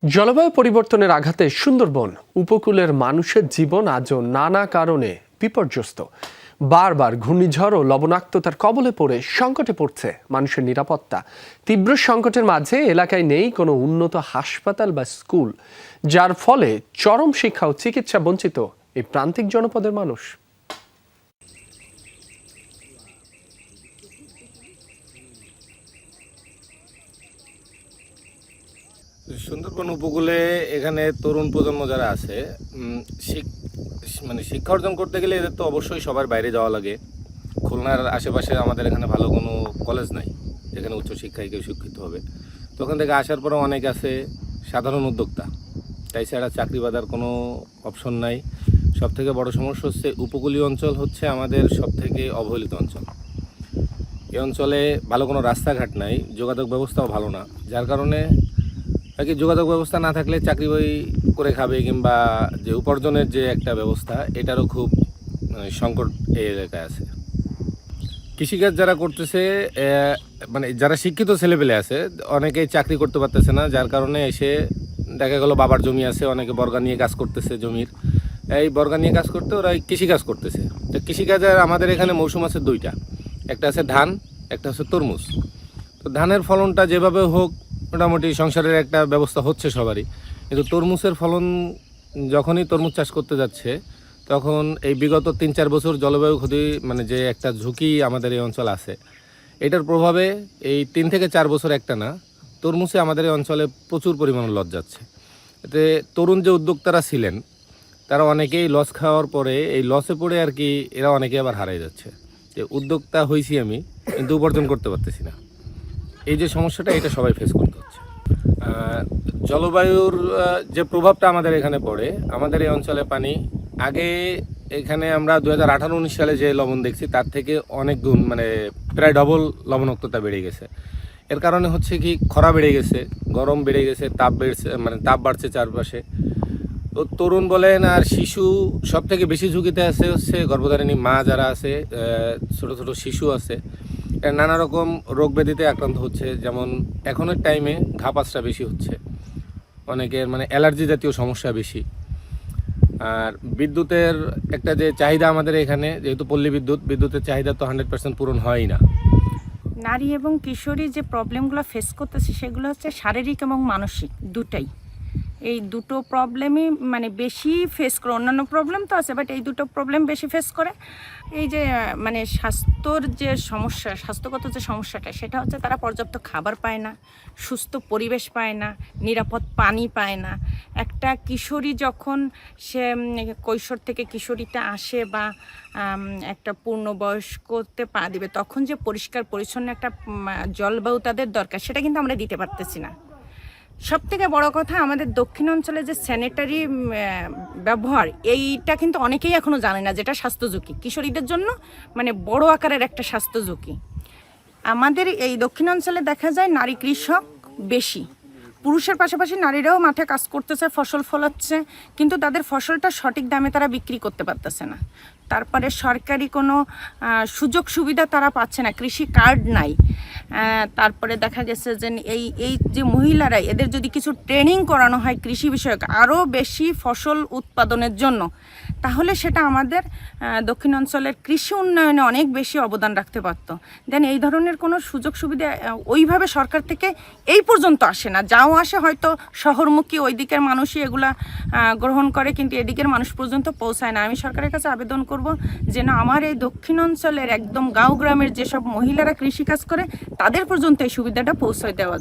জলবায়ু পরিবর্তনের আঘাতে সুন্দরবন উপকূলের মানুষের জীবন আজও নানা কারণে বিপর্যস্ত। বারবার ঘূর্ণিঝড় ও লবণাক্ততার কবলে পড়ে সংকটে পড়ছে মানুষের নিরাপত্তা। তীব্র সংকটের মাঝে এলাকায় নেই কোনো উন্নত হাসপাতাল বা স্কুল, যার ফলে চরম শিক্ষা ও চিকিৎসা বঞ্চিত এই প্রান্তিক জনপদের মানুষ। সুন্দরবন উপকূলে এখানে তরুণ প্রজন্ম যারা আছে, শিক্ষা অর্জন করতে গেলে এদের তো অবশ্যই সবার বাইরে যাওয়া লাগে। খুলনার আশেপাশে আমাদের এখানে ভালো কোনো কলেজ নাই যেখানে উচ্চশিক্ষায় কেউ শিক্ষিত হবে। তো ওখান থেকে আসার পরেও অনেক আছে সাধারণ উদ্যোক্তা, তাই ছাড়া চাকরি বাজার কোনো অপশন নাই। সবথেকে বড় সমস্যা হচ্ছে উপকূলীয় অঞ্চল হচ্ছে আমাদের সবথেকে অবহেলিত অঞ্চল। এই অঞ্চলে ভালো কোনো রাস্তাঘাট নাই, যোগাযোগ ব্যবস্থাও ভালো না, যার কারণে কি যোগাযোগ ব্যবস্থা না থাকলে চাকরি করে খাবে কিংবা যে উপার্জনের যে একটা ব্যবস্থা, এটারও খুব সংকট এই এলাকায় আছে। কৃষিকাজ যারা করতেছে, যারা শিক্ষিত ছেলেপেলে আছে, অনেকেই চাকরি করতে পারতেছে না, যার কারণে এসে দেখা গেল বাবার জমি আছে, অনেকে বর্গা নিয়ে কাজ করতেছে জমির। এই বর্গা নিয়ে কাজ করতে ওরা কৃষিকাজ করতেছে। তো কৃষিকাজের আমাদের এখানে মৌসুম আছে দুইটা, একটা আছে ধান, একটা হচ্ছে তরমুজ। তো ধানের ফলনটা যেভাবে হোক মোটামুটি সংসারের একটা ব্যবস্থা হচ্ছে সবারই, কিন্তু তরমুজের ফলন যখনই তরমুজ চাষ করতে যাচ্ছে তখন এই বিগত ৩-৪ বছর জলবায়ু ক্ষতি যে একটা ঝুঁকি আমাদের এই অঞ্চল আছে, এটার প্রভাবে এই ৩ থেকে ৪ বছর একটা না তরমুজে আমাদের এই অঞ্চলে প্রচুর পরিমাণে লস যাচ্ছে। এতে তরুণ যে উদ্যোক্তারা ছিলেন তারা অনেকেই লস খাওয়ার পরে এই লসে পড়ে আর কি এরা অনেকে আবার হারিয়ে যাচ্ছে। যে উদ্যোক্তা হয়েছি আমি, কিন্তু উপার্জন করতে পারতেছি না। এই যে সমস্যাটা, এটা সবাই ফেস করতে হচ্ছে। জলবায়ুর যে প্রভাবটা আমাদের এখানে পড়ে, আমাদের এই অঞ্চলে পানি আগে এখানে আমরা 2018-19 সালে যে লবণ দেখছি তার থেকে অনেক গুণ প্রায় ডবল লবণাক্ততা বেড়ে গেছে। এর কারণে হচ্ছে কি খরা বেড়ে গেছে, গরম বেড়ে গেছে, তাপ বেড়েছে, তাপ বাড়ছে চারপাশে। তো তরুণ বলেন আর শিশু সব থেকে বেশি ঝুঁকিতে হচ্ছে গর্ভধারিণী মা যারা আছে, ছোট ছোট শিশু আছে, নানা রকম রোগ ব্যাধিতে আক্রান্ত হচ্ছে। যেমন এখনের টাইমে ঘাপাসটা বেশি হচ্ছে, অনেকের অ্যালার্জি জাতীয় সমস্যা বেশি। আর বিদ্যুতের একটা যে চাহিদা আমাদের এখানে, যেহেতু পল্লী বিদ্যুতের চাহিদা তো 100% পূরণ হয়ই না। নারী এবং কিশোরী যে প্রবলেমগুলো ফেস করতেছে সেগুলো হচ্ছে শারীরিক এবং মানসিক দুটাই। এই দুটো প্রবলেমই বেশি ফেস করে, অন্যান্য প্রবলেম তো আছে বাট এই দুটো প্রবলেম বেশি ফেস করে। এই যে স্বাস্থ্যর যে সমস্যা, স্বাস্থ্যগত যে সমস্যাটা, সেটা হচ্ছে তারা পর্যাপ্ত খাবার পায় না, সুস্থ পরিবেশ পায় না, নিরাপদ পানি পায় না। একটা কিশোরী যখন সে কৈশোর থেকে কিশোরীতে আসে বা একটা পূর্ণবয়স্কতে পা দিবে, তখন যে পরিষ্কার পরিচ্ছন্ন একটা জলবায়ু তাদের দরকার, সেটা কিন্তু আমরা দিতে পারতেছি না। সবথেকে বড় কথা, আমাদের দক্ষিণ অঞ্চলে যে স্যানিটারি ব্যবহার, এইটা কিন্তু অনেকেই এখনও জানে না, যেটা স্বাস্থ্য ঝুঁকি কিশোরীদের জন্য বড় আকারের একটা স্বাস্থ্য ঝুঁকি। আমাদের এই দক্ষিণ অঞ্চলে দেখা যায় নারী কৃষক বেশি, পুরুষের পাশাপাশি নারীরাও মাঠে কাজ করতেছে, ফসল ফলাচ্ছে, কিন্তু তাদের ফসলটা সঠিক দামে তারা বিক্রি করতে পারতেছে না। তারপরে সরকারি কোনো সুযোগ সুবিধা তারা পাচ্ছে না, কৃষি কার্ড নাই। তারপরে দেখা গেছে যে এই যে মহিলারা, এদের যদি কিছু ট্রেনিং করানো হয় কৃষি বিষয়ক আরও বেশি ফসল উৎপাদনের জন্য, তাহলে সেটা আমাদের দক্ষিণ অঞ্চলের কৃষি উন্নয়নে অনেক বেশি অবদান রাখতে পারত। দেন এই ধরনের কোনো সুযোগ সুবিধা ওইভাবে সরকার থেকে এই পর্যন্ত আসে না। যাও আসে হয়তো শহরমুখী ওই দিকের মানুষই এগুলা গ্রহণ করে, কিন্তু এদিকের মানুষ পর্যন্ত পৌঁছায় না। আমি সরকারের কাছে আবেদন করব যেন আমার এই দক্ষিণ অঞ্চলের একদম গাঁও গ্রামের যেসব মহিলারা কৃষিকাজ করে তাদের পর্যন্ত এই সুবিধাটা পৌঁছায় দেওয়া।